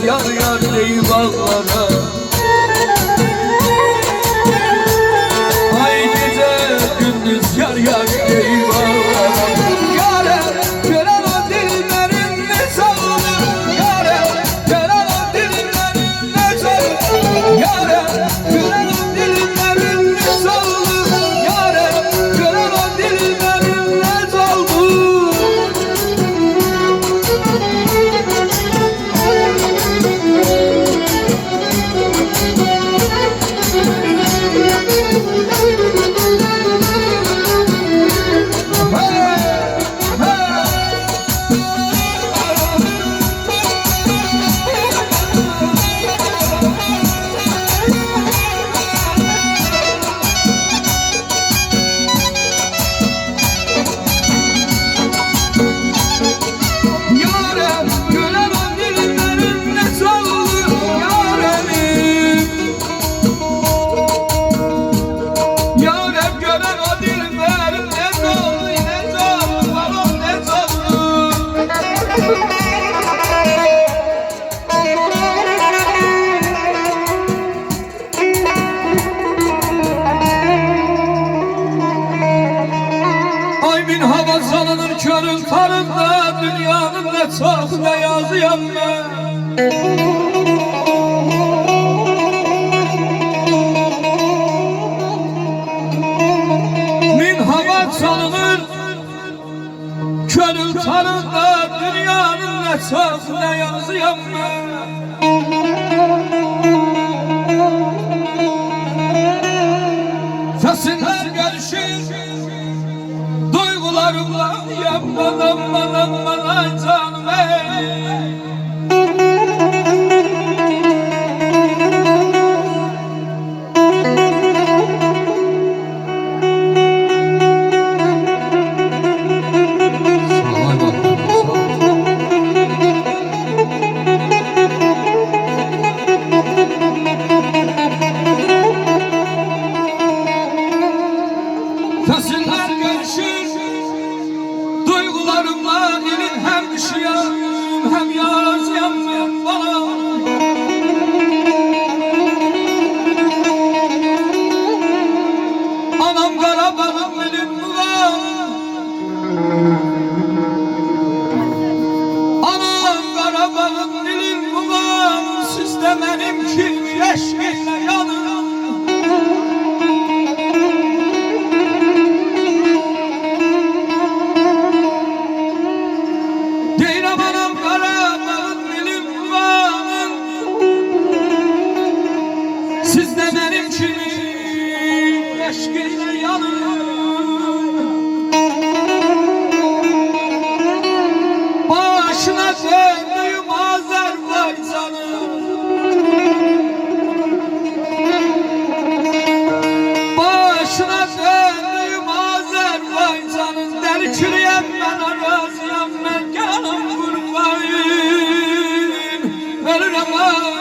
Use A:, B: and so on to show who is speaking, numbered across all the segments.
A: yar yar deyip ağlara. Ay gece gündüz yar yar deyip ağlara. Yâre gören o dillerin ne sağlığı. Yâre gören o dillerin ne sağlığı. Yâre gören o dillerin ne sağlığı. Yâre gören o dillerin ne sağlığı. Hava salınır körün tarında, dünyanın ne çok ne yazıyam ben. Min hava salınır körün tarında, dünyanın ne çok ne yazıyam ben. Sesinler görüşür duygularımla yapman aman aman ay canım ey. Sesinler görüşür duygularımla, ilin hem düşüyorum hem yazıyorum bana. Anam Karabağ'ın bilin bulan, anam Karabağ'ın bilin bulan, siz de benimki yeşille yanın. Siz de benim kimi eşkiyle yanın. Başına döndüğüm Azerbaycan'ın, başına döndüğüm Azerbaycan'ın, deli çürüyen ben araziyem ben canım kurbayım. Ölürüm Azan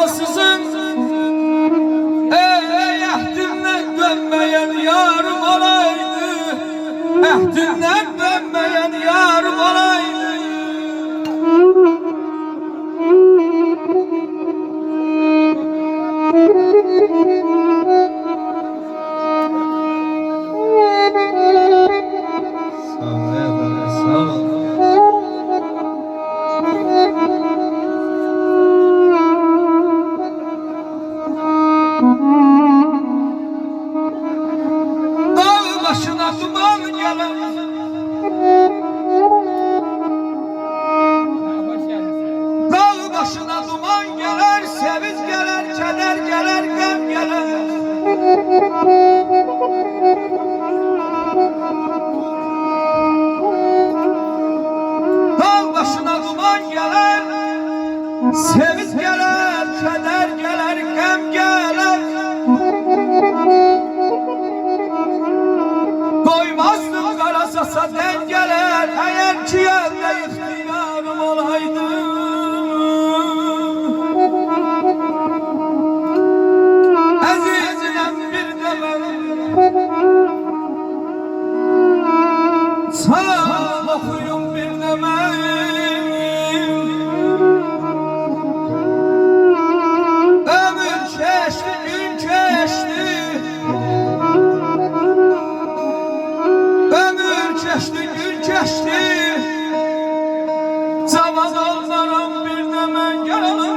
A: vefasızın ey ehdinden dönmeyen yarım olaydı, ehdinden dönmeyen yarım olaydı. Dağ başına duman gelir, dağ başına duman gelir, sevinç gelir, keder gelir, gam gelir. Dağ başına duman gelir, sevinç gelir, keder gelir, gam gelir. Doymazdım karasasa dengeler, eğer ki elde ihtiyarım olaydı. Azizinem bir de ben, sana okuyum bir de ben. Ömür geçti, gün geçti, ömür geçti, gün geçti. Zaman olmaram bir de ben gelelim.